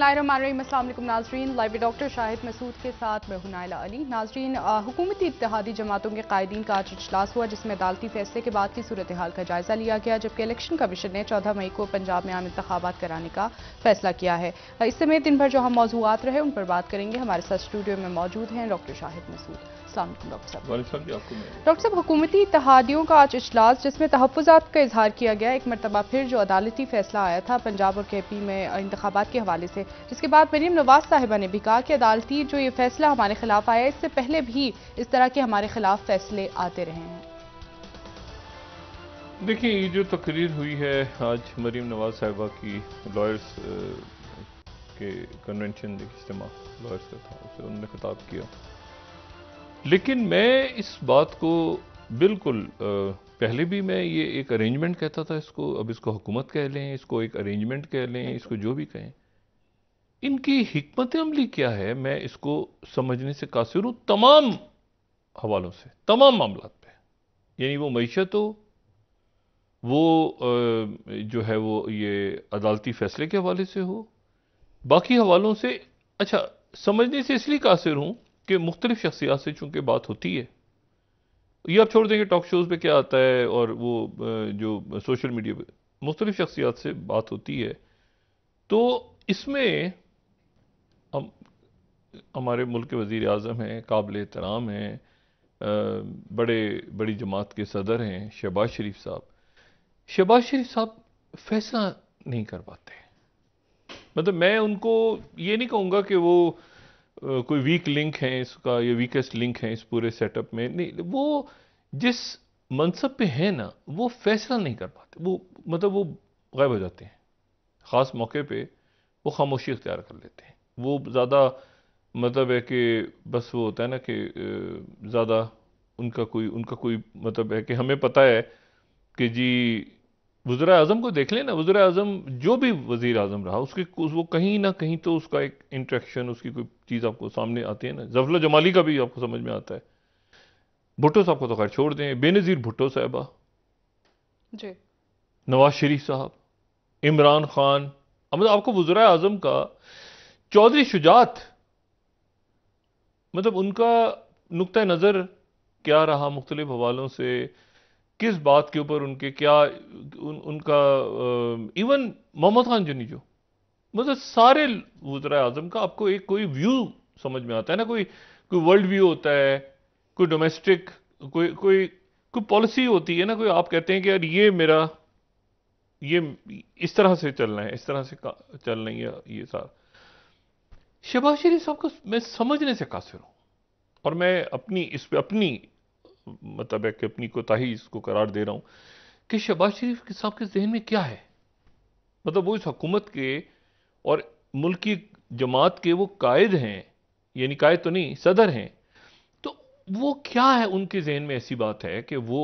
बिस्मिल्लाहिर्रहमानिर्रहीम। अस्सलाम वालेकुम नाजरीन, लाइव डॉक्टर शाहिद मसूद के साथ मैं हूं नाइला अली। नाजरीन, हुकूमती इत्तेहादी जमातों के कायदीन का आज इजलास हुआ, जिसमें अदालती फैसले के बाद की सूरत हाल का जायजा लिया गया, जबकि इलेक्शन कमीशन ने 14 मई को पंजाब में आम इंतखाबात कराने का फैसला किया है। इस समेत दिन भर जो हम मौजूआत रहे उन पर बात करेंगे। हमारे साथ स्टूडियो में मौजूद हैं डॉक्टर शाहिद मसूद। अस्सलाम वालेकुम डॉक्टर साहब। डॉक्टर साहब, हुकूमती इत्तेहादियों का आज इजलास, जिसमें तहफ़्फ़ुज़ात का इजहार किया गया। एक मरतबा फिर जो अदालती फैसला आया था पंजाब और KP में इंतखाबात के हवाले से, जिसके बाद मरीम नवाज साहिबा ने भी कहा कि अदालती जो ये फैसला हमारे खिलाफ आया, इससे पहले भी इस तरह के हमारे खिलाफ फैसले आते रहे हैं। देखिए, ये जो तकरीर हुई है आज मरीम नवाज साहिबा की, लॉयर्स के कन्वेंशन इज्तिमा लॉयर्स का था, उसे उन्होंने खिताब किया। लेकिन मैं इस बात को बिल्कुल पहले भी मैं ये एक अरेंजमेंट कहता था इसको, अब इसको हुकूमत कह लें, इसको एक अरेंजमेंट कह लें, इसको जो भी कहें, इनकी हिकमत अमली क्या है, मैं इसको समझने से कासिर हूं तमाम हवालों से, तमाम मामलात पे। यानी वो मईशत हो, वो जो है वो ये अदालती फैसले के हवाले से हो, बाकी हवालों से। अच्छा, समझने से इसलिए कासिर हूं कि मुख्तलिफ शख्सियात से चूंकि बात होती है, ये आप छोड़ देंगे टॉक शोज पे क्या आता है और वो जो सोशल मीडिया पे मुख्तलिफ शख्सियात से बात होती है, तो इसमें हम हमारे मुल्क के वज़ीर आज़म हैं, काबिल एहतराम हैं, बड़ी जमात के सदर हैं शहबाज शरीफ साहब। शहबाज शरीफ साहब फैसला नहीं कर पाते। मतलब मैं उनको ये नहीं कहूँगा कि वो कोई वीक लिंक है इसका, ये वीकेस्ट लिंक है इस पूरे सेटअप में, नहीं। वो जिस मनसब पे है ना, वो फैसला नहीं कर पाते। वो मतलब वो गायब हो जाते हैं, ख़ास मौके पे वो खामोशी इख्तियार कर लेते हैं। वो ज़्यादा मतलब है कि बस वो होता है ना कि ज़्यादा उनका कोई मतलब है कि हमें पता है कि जी वज़ीर आज़म को देख लें ना, वज़ीर आज़म जो भी वज़ीर आज़म रहा, उसके वो कहीं ना कहीं तो उसका एक इंट्रैक्शन, उसकी कोई चीज़ आपको सामने आती है ना। ज़फ़र जमाली का भी आपको समझ में आता है। भुट्टो साहब को तो खैर छोड़ दें, बेनज़ीर भुट्टो साहबा जी, नवाज शरीफ साहब, इमरान खान, मतलब आपको वज़ीर आज़म का चौधरी शुजात, मतलब उनका नुक्ता नज़र क्या रहा मुख्तलिफ हवालों से, किस बात के ऊपर उनके क्या उनका इवन मोहम्मद खान जनी, जो मतलब सारे वज़ीर आज़म का आपको एक कोई व्यू समझ में आता है ना। कोई कोई वर्ल्ड व्यू होता है, कोई डोमेस्टिक, कोई कोई कोई पॉलिसी होती है ना। कोई आप कहते हैं कि यार ये मेरा ये इस तरह से चलना है, इस तरह से चलना है, ये सारा। शहबाज शरीफ साहब को मैं समझने से कासिर हूं, और मैं अपनी इस पे अपनी मतलब है कि अपनी कोताही इसको करार दे रहा हूं कि शहबाज शरीफ साहब के जहन में क्या है। मतलब वो इस हुकूमत के और मुल्क की जमात के वो कायद हैं, यानी कायद तो नहीं, सदर हैं। तो वो क्या है उनके जहन में ऐसी बात है कि वो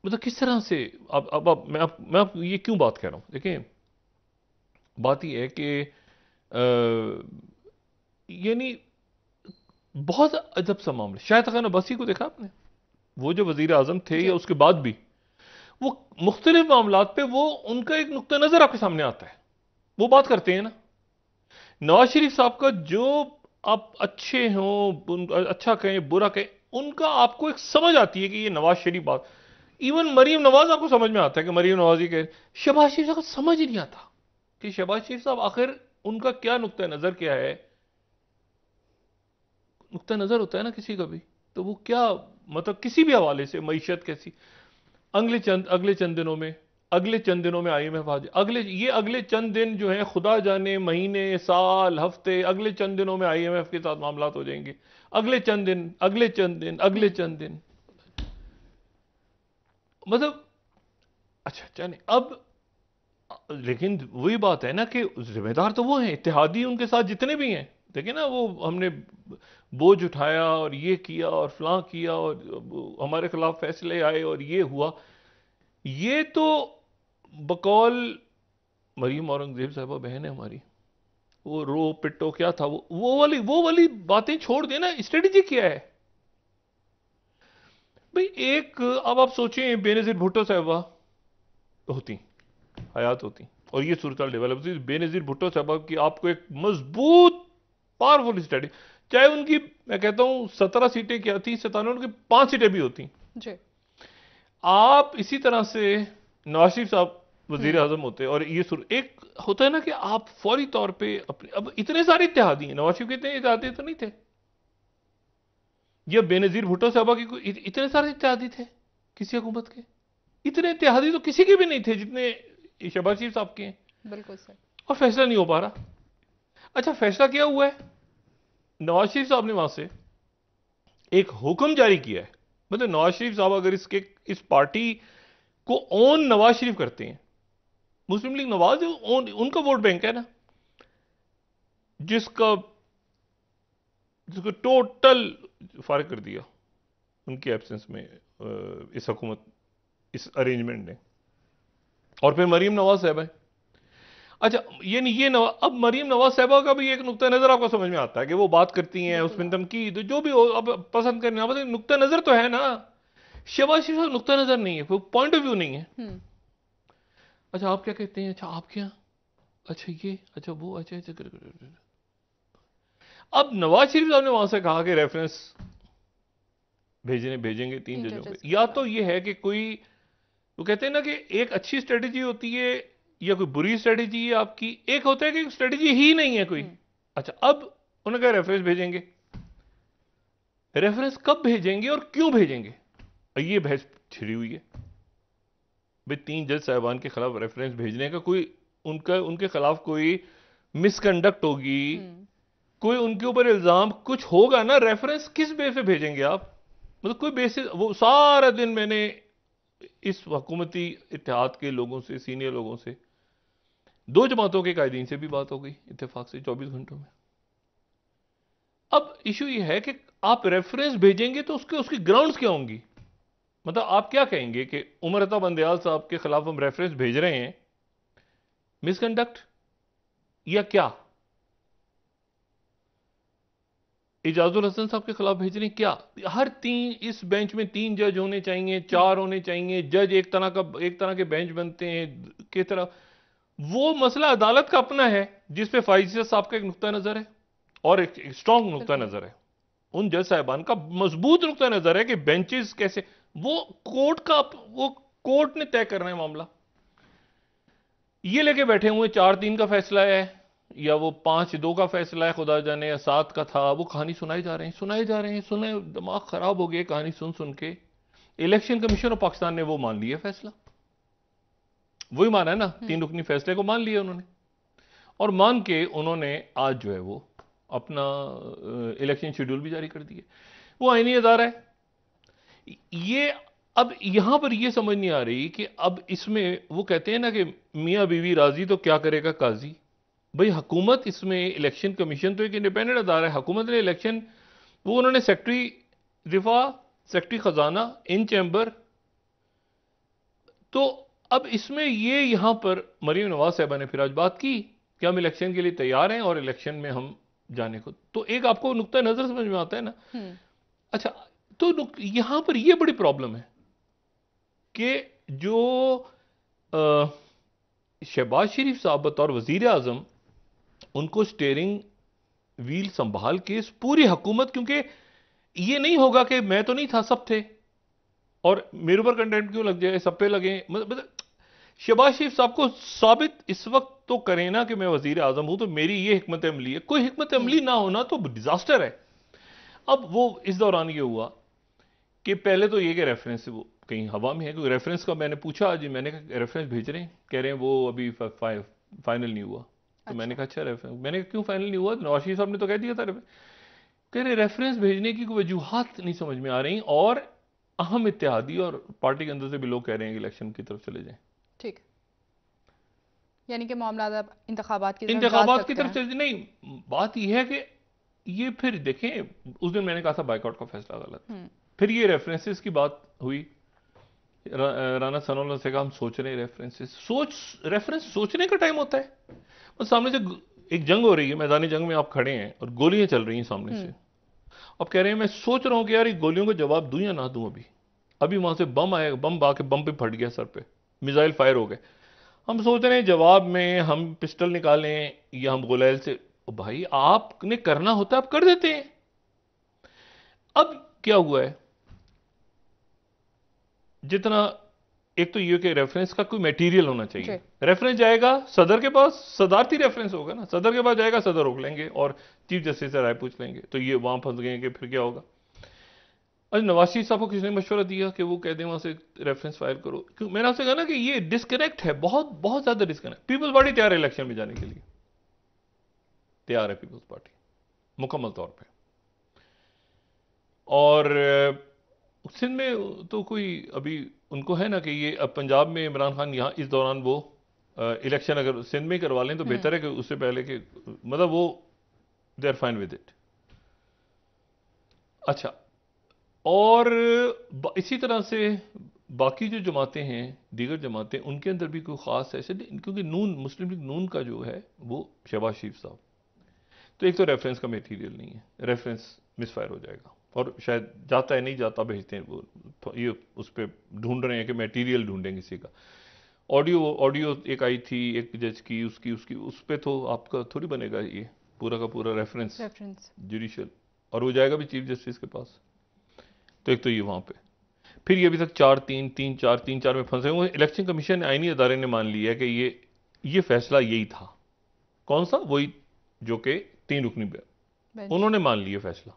मतलब किस तरह से अब मैं आप ये क्यों बात कह रहा हूं। देखें, बात ये है कि यानी बहुत अजब सा मामला। शाहिद खान अब्बासी को देखा आपने, वो जो वजीर आजम थे या उसके बाद भी, वो मुख्तलिफ मामलात पे वो उनका एक नुक्ता नजर आपके सामने आता है, वो बात करते हैं ना। नवाज शरीफ साहब का जो आप अच्छे हो, अच्छा कहें बुरा कहें, उनका आपको एक समझ आती है कि ये नवाज शरीफ बात। इवन मरीम नवाज आपको समझ में आता है कि मरीम नवाज ही कहे। शहबाज शरीफ साहब को समझ ही नहीं आता कि शहबाज शरीफ साहब आखिर उनका क्या नुक्ता नजर क्या है। नुक्ता नजर होता है ना किसी का भी, तो वो क्या मतलब किसी भी हवाले से, मईशत कैसी, अगले चंद दिनों में IMF आ जाए, अगले चंद दिन जो है, खुदा जाने महीने साल हफ्ते, अगले चंद दिनों में IMF के साथ मामलात हो जाएंगे। अगले चंद दिन, अगले चंद दिन, अगले चंद दिन, मतलब अच्छा चले अब। लेकिन वही बात है ना कि जिम्मेदार तो वो हैं, इत्तेहादी उनके साथ जितने भी हैं। देखिए ना, वो हमने बोझ उठाया और ये किया और फलां किया और हमारे खिलाफ फैसले आए और ये हुआ। ये तो बकौल मरीम औरंगजेब साहबा बहन है हमारी, वो रो पिट्टो क्या था, वो वाली बातें छोड़ देना। स्ट्रेटेजी क्या है भाई? अब आप सोचें, बेनजीर भुट्टो साहबा होती, हयात होती, और ये सूरत डेवलप हुई। बेनजीर भुट्टो साहब की आपको एक मजबूत पावरफुल स्ट्रेटजी, चाहे उनकी मैं कहता हूं 17 सीटें क्या थी, 97, उनकी 5 सीटें भी होती जी। आप इसी तरह से नवाज शरीफ साहब वजीर आजम होते और ये एक होता है ना कि आप फौरी तौर पे अपने, अब इतने सारे इत्तेहादी हैं, नवाज शरीफ के इतने इत्तेहादी तो नहीं थे, या बेनजीर भुट्टो साहबा के इतने सारे इत्तेहादी थे किसी हुकूमत के, इतने इत्तेहादी तो किसी के भी नहीं थे जितने शहबाज शरीफ साहब के हैं। बिल्कुल सर। और फैसला नहीं हो पा रहा। अच्छा, फैसला क्या हुआ है, नवाज शरीफ साहब ने वहां से एक हुक्म जारी किया है, मतलब नवाज शरीफ साहब अगर इस पार्टी को ओन नवाज शरीफ करते हैं, मुस्लिम लीग नवाज उनका वोट बैंक है ना, जिसको टोटल फारिग कर दिया उनकी एब्सेंस में इस हुकूमत, इस अरेंजमेंट ने। और फिर मरीम नवाज साहब है। अच्छा, ये अब मरीम नवाज साहबा का भी एक नुक्ता नजर आपको समझ में आता है कि वो बात करती हैं, उसमें धमकी तो जो भी हो, अब पसंद करने आप नुक्ता नजर तो है ना। शहबाज शरीफ साहब नुक्ता नजर नहीं है, कोई पॉइंट ऑफ व्यू नहीं है। अच्छा, आप क्या कहते हैं, अच्छा आप क्या, अच्छा ये, अच्छा वो, अच्छा। अब नवाज शरीफ साहब ने वहां से कहा कि रेफरेंस भेजेंगे 3 जजों पे। या तो ये है कि कोई, वो कहते हैं ना कि एक अच्छी स्ट्रेटेजी होती है या कोई बुरी स्ट्रेटेजी है आपकी, एक होता है कि स्ट्रेटेजी ही नहीं है कोई। अच्छा, अब उन्होंने कहा रेफरेंस भेजेंगे, रेफरेंस कब भेजेंगे और क्यों भेजेंगे, ये बहस छिड़ी हुई है। भाई 3 जज साहबान के खिलाफ रेफरेंस भेजने का कोई उनके खिलाफ कोई मिसकंडक्ट होगी, कोई उनके ऊपर इल्जाम कुछ होगा ना, रेफरेंस किस बेस पे भेजेंगे आप, मतलब कोई बेसिस। वो सारा दिन मैंने इस हुकूमती इत्तेहाद के लोगों से, सीनियर लोगों से, 2 जमातों के कायदीन से भी बात हो गई इत्तेफाक से 24 घंटों में। अब इशू ये है कि आप रेफरेंस भेजेंगे तो उसकी ग्राउंड्स क्या होंगी, मतलब आप क्या कहेंगे कि उमर अता बंदयाल साहब के खिलाफ हम रेफरेंस भेज रहे हैं, मिसकंडक्ट या क्या, इजाजुल हसन साहब के खिलाफ भेज रहे हैं क्या। हर 3, इस बेंच में 3 जज होने चाहिए, 4 होने चाहिए, जज एक तरह के बेंच बनते हैं की तरह। वो मसला अदालत का अपना है जिसपे फाइज साहब का एक नुक्ता नजर है और एक स्ट्रॉन्ग नुक्ता नजर है, उन जज साहबान का मजबूत नुक्ता नजर है कि बेंचेस कैसे, वो कोर्ट ने तय करना है मामला। ये लेके बैठे हुए 4-3 का फैसला है या वो 5-2 का फैसला है, खुदा जाने, या 7 का था, वो कहानी सुनाए जा रहे हैं, सुने, दिमाग खराब हो गया कहानी सुन सुन के। इलेक्शन कमीशन ऑफ पाकिस्तान ने वो मान लिया फैसला, वही माना है ना, 3 रुकनी फैसले को मान लिया उन्होंने, और मान के उन्होंने आज जो है वो अपना इलेक्शन शेड्यूल भी जारी कर दिए। वो आईनी अदारा है ये। अब यहां पर यह समझ नहीं आ रही कि अब इसमें वो कहते हैं ना कि मियां बीवी राजी तो क्या करेगा काजी। भाई हुकूमत, इसमें इलेक्शन कमीशन तो एक इंडिपेंडेंट अदारा है, हुकूमत ने इलेक्शन, वो उन्होंने सेक्रेटरी दिफा, सेक्रेटरी खजाना, इन चैम्बर, तो अब इसमें ये यहां पर मरीम नवाज साहबा ने फिर आज बात की कि हम इलेक्शन के लिए तैयार हैं और इलेक्शन में हम जाने को, तो एक आपको नुक्ता नजर समझ में आता है ना। अच्छा, तो यहां पर यह बड़ी प्रॉब्लम है कि जो शहबाज शरीफ साहब बतौर वजीर आजम, उनको स्टेयरिंग व्हील संभाल के इस पूरी हुकूमत, क्योंकि ये नहीं होगा कि मैं तो नहीं था, सब थे और मेरे ऊपर कंटेंट क्यों लग जाए, सब पे लगे, मतलब शहबाज शरीफ साहब को साबित इस वक्त तो करें ना कि मैं वजीर आजम हूं, तो मेरी ये हिकमत अमली है। कोई हिकमत अमली ना होना तो डिजास्टर है। अब वो इस दौरान ये हुआ कि पहले तो ये कि रेफरेंस वो कहीं हवा में है, क्योंकि रेफरेंस का मैंने पूछा आज, मैंने कहा रेफरेंस भेज रहे हैं, कह रहे हैं वो अभी फाइनल नहीं हुआ। तो मैंने कहा अच्छा रेफरेंस, मैंने कहा क्यों फाइनल नहीं हुआ, नवाज शरीफ साहब ने तो कह दिया था। कह रहे रेफरेंस भेजने की कोई वजूहात नहीं समझ में आ रही, और अहम इत्तेहादी और पार्टी के अंदर से भी लोग कह रहे हैं कि इलेक्शन की तरफ चले जाएं। ठीक, यानी कि मामला अब इंतखाबात की तरफ चले नहीं। बात यह है कि ये फिर देखें, उस दिन मैंने कहा था बाइकआउट का फैसला गलत, फिर ये रेफरेंसेस की बात हुई, राना सनोल्ला से कहा हम सोच रहे हैं रेफरेंसेस, रेफरेंस सोचने का टाइम होता है। और सामने से एक जंग हो रही है, मैदानी जंग में आप खड़े हैं और गोलियां चल रही हैं सामने से, अब कह रहे हैं मैं सोच रहा हूं कि यार ये गोलियों का जवाब दूं या ना दूं। अभी वहां से बम आएगा, बम आके बम पे फट गया, सर पे मिसाइल फायर हो गए। हम सोच रहे हैं जवाब में हम पिस्टल निकालें या हम गुलैल से, भाई आपने करना होता है आप कर देते हैं। अब क्या हुआ है, जितना एक तो ये कि रेफरेंस का कोई मटेरियल होना चाहिए। रेफरेंस जाएगा सदर के पास, सदारती रेफरेंस होगा ना, सदर के पास जाएगा, सदर रोक लेंगे और चीफ जस्टिस से राय पूछ लेंगे, तो ये वहां फंस गए कि फिर क्या होगा। आज नवाज शरीफ साहब को किसने मशवरा दिया कि वो कह दें वहां से रेफरेंस फाइल करो? क्यों, मैंने आपसे कहा ना कि ये डिस्कनेक्ट है, बहुत बहुत ज्यादा डिस्कनेक्ट। पीपल्स पार्टी तैयार है इलेक्शन में जाने के लिए, तैयार है पीपल्स पार्टी मुकम्मल तौर पर। और सिंध में तो कोई अभी उनको है ना कि ये अब पंजाब में इमरान खान यहाँ इस दौरान वो इलेक्शन अगर सिंध में करवा लें तो बेहतर है कि उससे पहले कि मतलब वो they are fine with it. अच्छा, और इसी तरह से बाकी जो जमातें हैं, दीगर जमातें, उनके अंदर भी कोई खास ऐसे, क्योंकि नून, मुस्लिम लीग नून का जो है वो शहबाज शरीफ साहब, तो एक तो रेफरेंस का मटेरियल नहीं है, रेफरेंस मिसफायर हो जाएगा और शायद जाता है नहीं जाता भेजते हैं वो, ये उस पर ढूंढ रहे हैं कि मटेरियल ढूंढें किसी का। ऑडियो एक आई थी एक जज की, उसकी उस पर तो आपका थोड़ी बनेगा ये पूरा का पूरा रेफरेंस जुडिशियल, और वो जाएगा भी चीफ जस्टिस के पास। तो एक तो ये वहां पे, फिर ये अभी तक 4-3 में फंसे हुए। इलेक्शन कमीशन आईनी अदारे ने मान लिया है कि ये फैसला यही था। कौन सा? वही जो कि 3 रुकनी बेंच, उन्होंने मान लिया फैसला।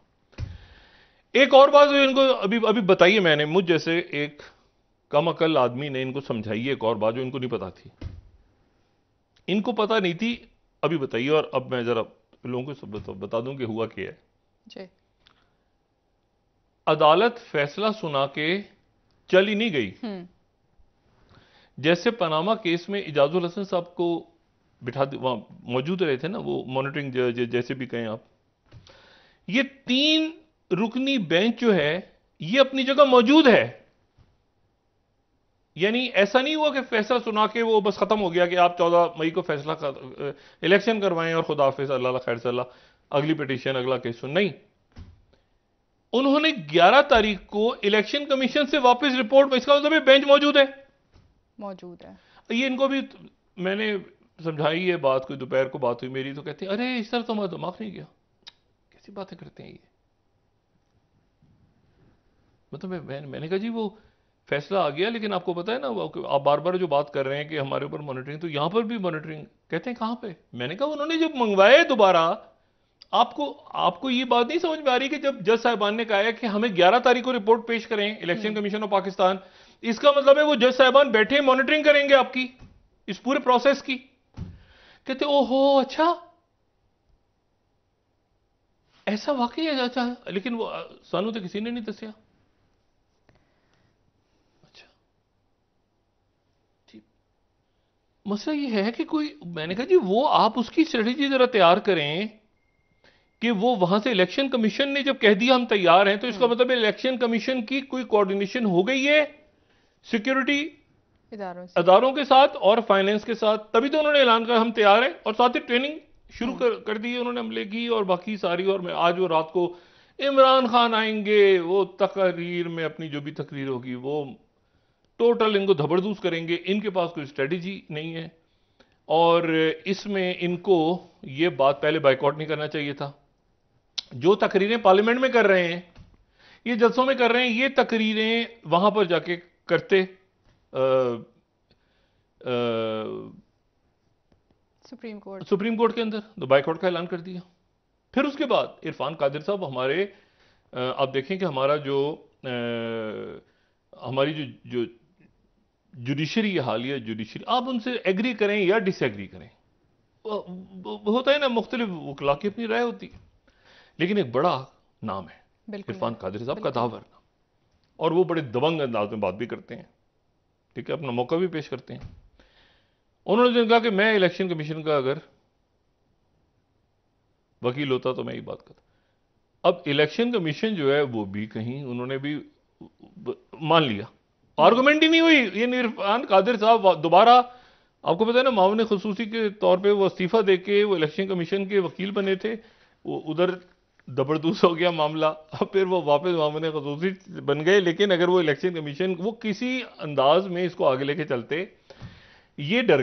एक और बात जो इनको अभी बताइए मैंने, मुझ जैसे एक कम अकल आदमी ने इनको समझाई है एक और बात जो इनको नहीं पता थी, इनको पता नहीं थी, अभी बताइए। और अब मैं जरा लोगों को बता दूं कि हुआ क्या है जी। अदालत फैसला सुना के चली नहीं गई। जैसे पनामा केस में इजाजुल हसन साहब को बिठा वहां मौजूद रहे थे ना, वो मॉनिटरिंग जज, जैसे भी कहें आप, ये 3 रुकनी बेंच जो है ये अपनी जगह मौजूद है। यानी ऐसा नहीं हुआ कि फैसला सुना के वो बस खत्म हो गया कि आप 14 मई को फैसला इलेक्शन करवाएं और खुदा हाफिज, अल्लाह खैर सल्ला, अगली पिटीशन अगला केस सुन। नहीं, उन्होंने 11 तारीख को इलेक्शन कमीशन से वापस रिपोर्ट, इसका मतलब बेंच मौजूद है। ये इनको भी मैंने समझाई है बात, कोई दोपहर को बात हुई मेरी, तो कहते हैं अरे इस तरह तो हमारा दिमाग नहीं गया, कैसी बातें करते हैं ये। मतलब मैंने कहा जी वो फैसला आ गया, लेकिन आपको पता है ना आप बार बार जो बात कर रहे हैं कि हमारे ऊपर मॉनिटरिंग, तो यहां पर भी मॉनिटरिंग। कहते हैं कहां पे? मैंने कहा उन्होंने जब मंगवाया दोबारा, आपको ये बात नहीं समझ में आ रही कि जब जज साहिबान ने कहा है कि हमें 11 तारीख को रिपोर्ट पेश करें इलेक्शन कमीशन ऑफ पाकिस्तान, इसका मतलब है वो जज साहिबान बैठे मॉनिटरिंग करेंगे आपकी इस पूरे प्रोसेस की। कहते ओहो अच्छा, ऐसा वाकई है? अच्छा, लेकिन वो सानू तो किसी ने नहीं दसिया। अच्छा, ठीक, मसला ये है कि कोई, मैंने कहा जी वो आप उसकी स्ट्रेटेजी जरा तैयार करें कि वो वहां से इलेक्शन कमीशन ने जब कह दिया हम तैयार हैं, तो इसका मतलब इलेक्शन कमिशन की कोई कोऑर्डिनेशन हो गई है सिक्योरिटी इदारों के साथ और फाइनेंस के साथ, तभी तो उन्होंने ऐलान किया हम तैयार हैं। और साथ ही ट्रेनिंग शुरू कर दी है उन्होंने हमले की और बाकी सारी। और मैं आज वो रात को इमरान खान आएंगे, वो तकरीर में अपनी जो भी तकरीर होगी वो टोटल इनको धबरदूस करेंगे। इनके पास कोई स्ट्रेटेजी नहीं है और इसमें इनको ये बात पहले बाइकआउट नहीं करना चाहिए था। जो तकरीरें पार्लियामेंट में कर रहे हैं, ये जलसों में कर रहे हैं, ये तकरीरें वहां पर जाके करते सुप्रीम कोर्ट के अंदर, तो बाइकआउट का ऐलान कर दिया। फिर उसके बाद इरफान कादिर साहब हमारे, आप देखें कि हमारा जो हमारी जो जुडिशरी हालिया जुडिशरी, आप उनसे एग्री करें या डिसएग्री करें, होता है ना, मुख्तलिफ वकला की अपनी राय होती है, लेकिन एक बड़ा नाम है इरफान कादिर साहब का दावर, और वो बड़े दबंग अंदाज में बात भी करते हैं, ठीक है, अपना मौका भी पेश करते हैं। उन्होंने कहा कि मैं इलेक्शन कमीशन का अगर वकील होता तो मैं ये बात करता। अब इलेक्शन कमीशन जो है वो भी कहीं उन्होंने भी मान लिया, आर्गुमेंट ही नहीं हुई। ये इरफान कादिर साहब दोबारा, आपको पता है ना, मामले खुसूसी के तौर पे वो इस्तीफा देके वो इलेक्शन कमीशन के वकील बने थे, वो उधर जबरदस्त हो गया मामला, अब फिर वो वापस मामले खुसूसी बन गए। लेकिन अगर वो इलेक्शन कमीशन वो किसी अंदाज में इसको आगे लेके चलते ये डर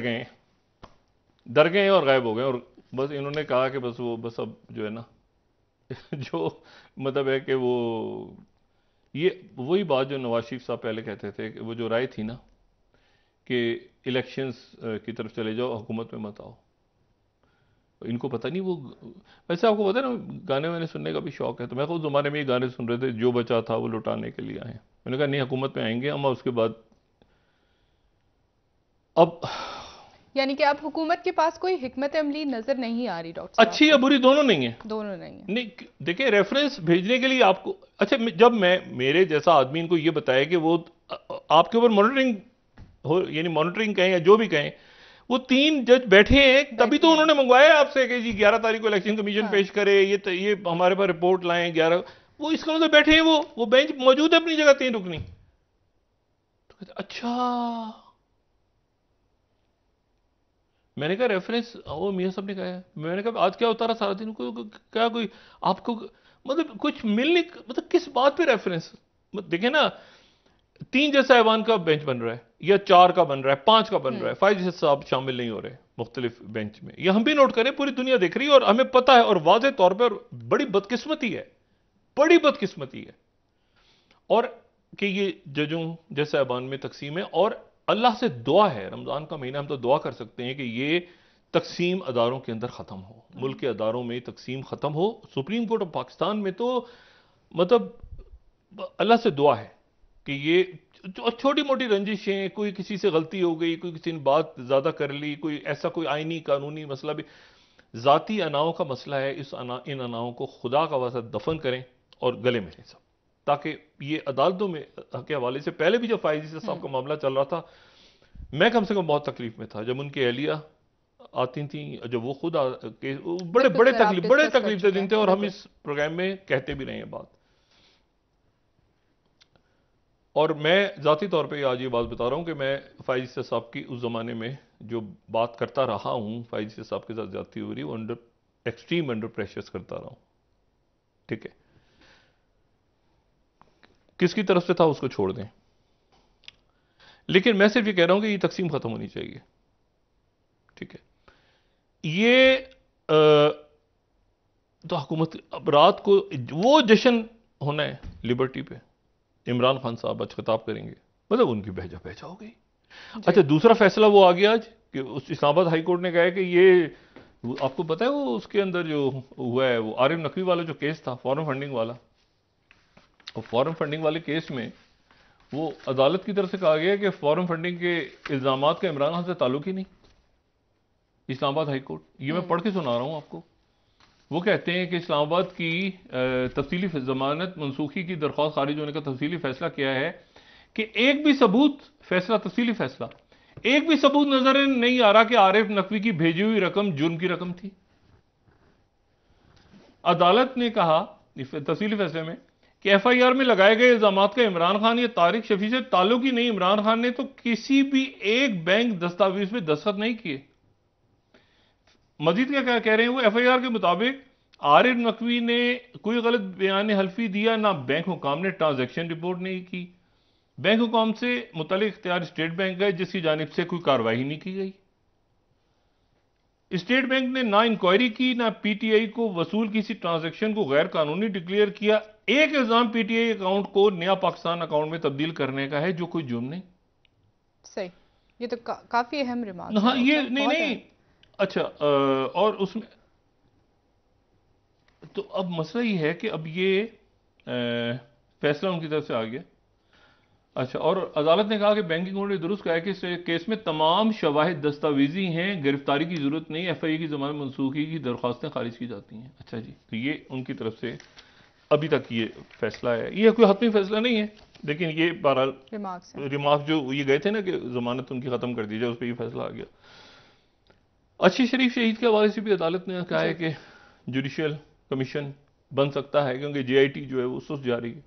गए और गायब हो गए, और बस इन्होंने कहा कि बस अब जो है ना जो मतलब है कि वो ये वही बात जो नवाज शरीफ साहब पहले कहते थे कि वो जो राय थी ना कि इलेक्शंस की तरफ चले जाओ, हुकूमत में मत आओ। इनको पता नहीं वो, वैसे आपको पता है ना गाने वाने सुनने का भी शौक है, तो मैं उस ज़माने में ये गाने सुन रहे थे, जो बचा था वो लुटाने के लिए आए। मैंने कहा नहीं, हुकूमत में आएंगे हम, उसके बाद अब यानी कि अब हुकूमत के पास कोई हिकमत अमली नजर नहीं आ रही डॉक्टर साहब अच्छी या बुरी दोनों नहीं है। दोनों नहीं है। नहीं देखिए, रेफरेंस भेजने के लिए आपको, अच्छा जब मैं मेरे जैसा आदमी इनको ये बताया कि वो आपके ऊपर मॉनिटरिंग हो, यानी मॉनिटरिंग कहें या जो भी कहें, वो 3 जज बैठे हैं, तभी तो उन्होंने मंगवाया आपसे कि जी 11 तारीख को इलेक्शन कमीशन पेश करे, ये हमारे पास रिपोर्ट लाएं 11, वो इसका मतलब बैठे हैं, वो बेंच मौजूद है अपनी जगह 3 रुकनी। तो कहते अच्छा, मैंने कहा रेफरेंस, वो मियां साहब ने कहा है, मैंने कहा आज क्या होता रहा सारा दिन, क्या कोई आपको मतलब कुछ मिल नहीं, मतलब किस बात पे रेफरेंस, देखें ना 3 जज साहिबान का बेंच बन रहा है, या 4 का बन रहा है, 5 का बन रहा है, 5 जज साहब शामिल नहीं हो रहे मुख्तलिफ बेंच में, ये हम भी नोट करें, पूरी दुनिया देख रही है और हमें पता है, और वाज़ेह तौर पर बड़ी बदकिस्मती है, बड़ी बदकिस्मती है, और कि ये जजों जज साहिबान में तकसीम है। और अल्लाह से दुआ है, रमजान का महीना हम तो दुआ कर सकते हैं कि ये तकसीम अदारों के अंदर खत्म हो, मुल्क के अदारों में तकसीम खत्म हो। सुप्रीम कोर्ट ऑफ पाकिस्तान में तो मतलब अल्लाह से दुआ है कि ये छोटी मोटी रंजिशें, कोई किसी से गलती हो गई, कोई किसी ने बात ज्यादा कर ली, कोई ऐसा कोई आईनी कानूनी मसला भी, जाती अनाओं का मसला है, इन अनाओं को खुदा का वास्ता दफन करें और गले मिलें सब, ताकि ये अदालतों में के हवाले से, पहले भी जब फायजी साहब का मामला चल रहा था, मैं कम से कम बहुत तकलीफ में था, जब उनकी अहलिया आती थी, जब वो खुद बड़े तकलीफ दे दिन थे, और हम इस प्रोग्राम में कहते भी रहे हैं बात। और मैं जाती तौर पे आज ये बात बता रहा हूं कि मैं फायजी साहब की उस जमाने में जो बात करता रहा हूं, फायजी साहब के साथ ज्यादती हो रही, वो एक्सट्रीम अंडर प्रेशर्स करता रहा हूं, ठीक है, किसकी तरफ से था उसको छोड़ दें, लेकिन मैं सिर्फ ये कह रहा हूं कि ये तकसीम खत्म होनी चाहिए, ठीक है। ये तो हुकूमत, अब रात को वो जश्न होना है लिबर्टी पे, इमरान खान साहब आज खिताब करेंगे, मतलब उनकी बहजा बहजा हो गई। अच्छा, दूसरा फैसला वो आ गया आज कि उस इस्लामाबाद हाई कोर्ट ने कहा है कि ये, आपको पता है वो उसके अंदर जो हुआ है, वो आरिफ नकवी वाला जो केस था, फॉरेन फंडिंग वाला, और फॉरेन फंडिंग वाले केस में वो अदालत की तरफ से कहा गया कि फॉरेन फंडिंग के इल्जाम का इमरान खान से ताल्लुक ही नहीं। इस्लामाबाद हाई कोर्ट, ये मैं पढ़ के सुना रहा हूं आपको, वो कहते हैं कि इस्लामाबाद की तफसीली जमानत मनसूखी की दरख्वास्त खारिज होने का तफसीली फैसला किया है कि एक भी सबूत, फैसला तफसीली फैसला, एक भी सबूत नजर नहीं आ रहा कि आरिफ नकवी की भेजी हुई रकम जुर्म की रकम थी। अदालत ने कहा तफसीली फैसले में कि एफआईआर में लगाए गए इल्जाम का इमरान खान या तारिक शफी से ताल्लुक ही नहीं, इमरान खान ने तो किसी भी एक बैंक दस्तावेज में दस्तखत नहीं किए। मजीद क्या कह रहे हैं वो, एफआईआर के मुताबिक आरिफ नकवी ने कोई गलत बयान हल्फी दिया, ना बैंक हुकाम ने ट्रांजैक्शन रिपोर्ट नहीं की, बैंक हुकाम से मुतल्लिक इख्तियार स्टेट बैंक है जिसकी जानिब से कोई कार्रवाई नहीं की गई। स्टेट बैंक ने ना इंक्वायरी की, ना पीटीआई को वसूल किसी ट्रांजैक्शन को गैर कानूनी डिक्लेयर किया। एक इल्जाम पीटीआई अकाउंट को नया पाकिस्तान अकाउंट में तब्दील करने का है, जो कोई जुर्म नहीं। सही, ये तो काफी अहम रिमार्क हाँ, है, ये नहीं अच्छा, और उसमें तो अब मसला ये है कि अब ये फैसला उनकी तरफ से आ गया। अच्छा, और अदालत ने कहा कि बैंकिंग कोर्ट ने दुरुस्त कहा है कि इस केस में तमाम शवाहिद दस्तावेजी हैं, गिरफ्तारी की जरूरत नहीं, एफआईए की जमानत मनसूखी की दरख्वास्तें खारिज की जाती हैं। अच्छा जी, तो ये उनकी तरफ से अभी तक ये फैसला है, ये कोई हतमी फैसला नहीं है, लेकिन ये बहरहाल रिमार्क जो ये गए थे ना कि जमानत उनकी खत्म कर दी जाए, उस पर ये फैसला आ गया। अच्छी शरीफ शहीद के हवाले से भी अदालत ने कहा है कि जुडिशियल कमीशन बन सकता है, क्योंकि जेआईटी जो है वो सुस्त जा रही है,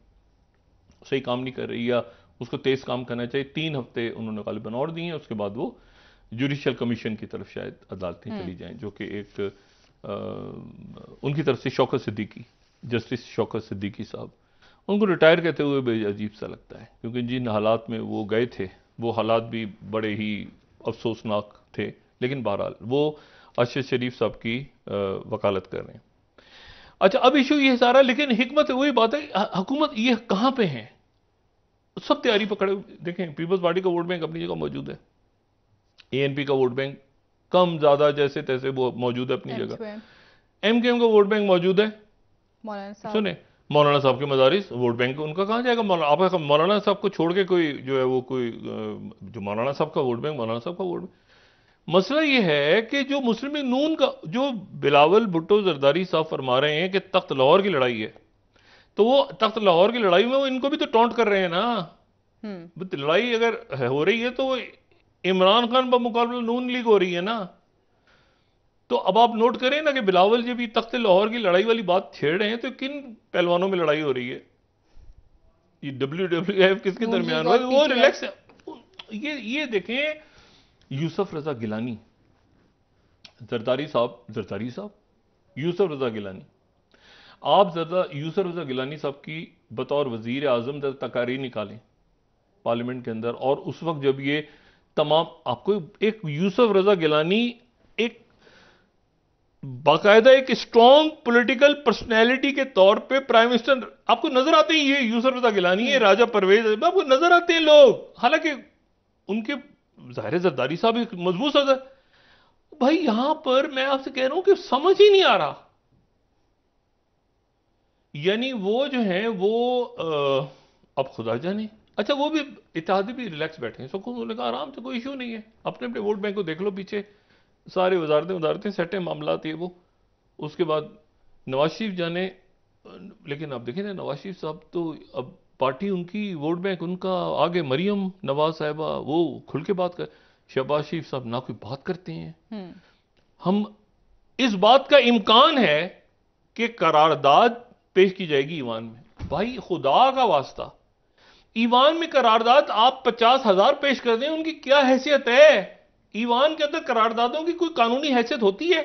सही काम नहीं कर रही, या उसको तेज काम करना चाहिए। 3 हफ्ते उन्होंने गालिबन और दिए हैं, उसके बाद वो जुडिशियल कमीशन की तरफ शायद अदालतें चली जाएं, जो कि एक उनकी तरफ से शौकत सिद्दीकी, जस्टिस शौकत सिद्दीकी साहब, उनको रिटायर कहते हुए भी अजीब सा लगता है, क्योंकि जिन हालात में वो गए थे वो हालात भी बड़े ही अफसोसनाक थे, लेकिन बहरहाल वो अरशद शरीफ साहब की वकालत कर रहे हैं। अच्छा, अब इशू ये सारा, लेकिन हिकमत वही बात है, हुकूमत ये कहां पे है, सब तैयारी पकड़े। देखें, पीपल्स पार्टी का वोट बैंक अपनी जगह मौजूद है, एएनपी का वोट बैंक कम ज्यादा जैसे तैसे वो मौजूद है अपनी जगह, एमकेएम का वोट बैंक मौजूद है। सुने, मौलाना साहब के मदारिस वोट बैंक उनका कहां जाएगा? आप मौलाना साहब को छोड़ के कोई जो है वो कोई जो मौलाना साहब का वोट बैंक, मौलाना साहब का वोट बैंक। मसला ये है कि जो मुस्लिम लीग नून का जो बिलावल भुट्टो जरदारी साहब फरमा रहे हैं कि तख्त लाहौर की लड़ाई है, तो वो तख्त लाहौर की लड़ाई में वो इनको भी तो टॉन्ट कर रहे हैं ना। लड़ाई अगर हो रही है तो वो इमरान खान पर मुकाबला नून लीग हो रही है ना। तो अब आप नोट करें ना कि बिलावल जब ये तख्त लाहौर की लड़ाई वाली बात छेड़ रहे हैं तो किन पहलवानों में लड़ाई हो रही है? ये WWF किसके दरमियान? वो रिलैक्स है। ये देखें, यूसुफ रजा गिलानी, जरदारी साहब यूसुफ रजा गिलानी, आप यूसुफ रजा गिलानी साहब की बतौर वजीर आजम तकारीर निकालें पार्लियामेंट के अंदर, और उस वक्त जब ये तमाम आपको एक यूसुफ रजा गिलानी एक बाकायदा एक स्ट्रॉन्ग पॉलिटिकल पर्सनैलिटी के तौर पे प्राइम मिनिस्टर आपको नजर आते हैं। ये यूसुफ रजा गिलानी है, राजा परवेज, आपको नजर आते हैं लोग, हालांकि उनके जाहिर जरदारी साहब एक मजबूत सदर। भाई यहां पर मैं आपसे कह रहा हूं कि समझ ही नहीं आ रहा, यानी वो जो है वो अब खुदा जाने। अच्छा, वो भी इत्तेहादी भी रिलैक्स बैठे हैं, सुकून, उन्होंने कहा आराम से, कोई इशू नहीं है, अपने अपने वोट बैंक को देख लो, पीछे सारे वजारतें सेट मामला है वो। उसके बाद नवाज शरीफ जाने, लेकिन अब देखें ना, नवाज शरीफ साहब तो अब पार्टी उनकी, वोट बैंक उनका, आगे मरियम नवाज साहिबा वो खुल के बात कर, शहबाज शरीफ साहब ना कोई बात करते हैं। हम इस बात का इम्कान है कि करारदाद पेश की जाएगी ईवान में। भाई खुदा का वास्ता, ईवान में करारदाद आप 50,000 पेश कर दें, उनकी क्या हैसियत है? ईवान के अंदर करारदादों की कोई कानूनी हैसियत होती है?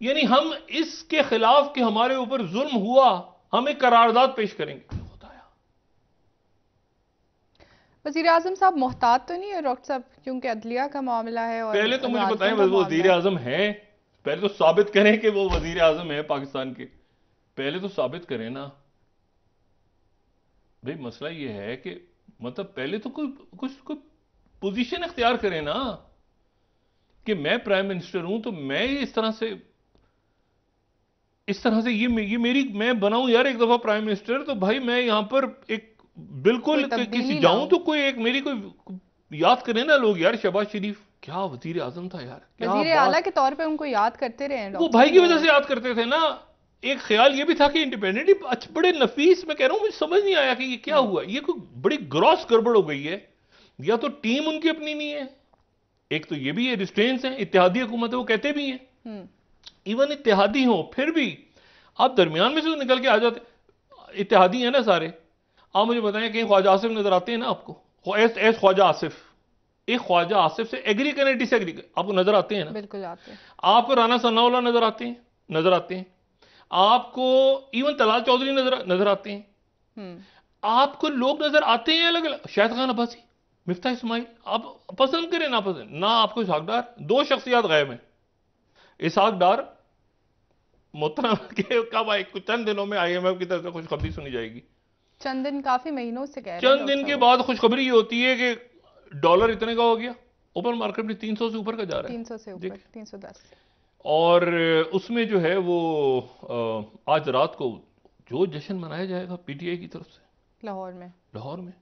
यानी हम इसके खिलाफ कि हमारे ऊपर जुल्म हुआ, हमें करारदाद पेश करेंगे। वजीर आजम साहब मोहतात तो नहीं है डॉक्टर साहब, क्योंकि अदलिया का मामला है? और पहले तो मुझे बताएं वो वजीर आजम है, पहले तो साबित करें कि वो वजीर आजम है पाकिस्तान के, पहले तो साबित करें ना भाई। मसला ये है कि मतलब पहले तो कोई पोजीशन इख्तियार करें ना, कि मैं प्राइम मिनिस्टर हूं तो मैं इस तरह से ये मेरी, मैं बनाऊं यार एक दफा प्राइम मिनिस्टर, तो भाई मैं यहां पर एक बिल्कुल किसी जाऊं तो कोई एक मेरी कोई याद करें ना लोग, यार शहबाज शरीफ क्या वजीर आजम था यार, वजीर आला के तौर पे उनको याद करते रहे, वो भाई की वजह से याद करते थे ना। एक ख्याल ये भी था कि इंडिपेंडेंटली बड़े नफीस, मैं कह रहा हूं मुझे समझ नहीं आया कि ये क्या हुआ, ये कोई बड़ी ग्रॉस गड़बड़ हो गई है, या तो टीम उनकी अपनी नहीं है, एक तो ये भी है, रिस्ट्रेंट्स हैं, इत्तेहादी हुकूमत है, वो कहते भी हैं, इवन इत्तेहादी हो फिर भी आप दरमियान में से तो निकल के आ जाते, इत्तेहादी है ना सारे। आप मुझे बताएं कहीं ख्वाजा आसिफ नजर आते हैं ना आपको? एस ख्वाजा आसिफ, एक ख्वाजा आसिफ से एग्री करें डिसएग्री आपको नजर आते हैं ना? बिल्कुल आते हैं। आपको राना सनाउल्लाह नजर आते हैं, आपको इवन तलाल चौधरी नजर आते हैं, आपको लोग नजर आते हैं अलग अलग, शाहिद खान अब्बासी, मिफ्ता इस्माइल, आप पसंद करें ना पसंद ना, आपको इसहाक डार, दो शख्सियत गायब हैं। इसहाक डार मोहतरम के कब आए, कुछ चंद दिनों में IMF की तरफ से खुशखबरी सुनी जाएगी, चंद दिन, काफी महीनों से कह रहे हैं, चंद दिन के बाद खुशखबरी ये होती है कि डॉलर इतने का हो गया, ओपन मार्केट में 300 से ऊपर का जा रहा है, 300 से ऊपर, 310, और उसमें जो है वो आज रात को जो जश्न मनाया जाएगा PTI की तरफ से लाहौर में।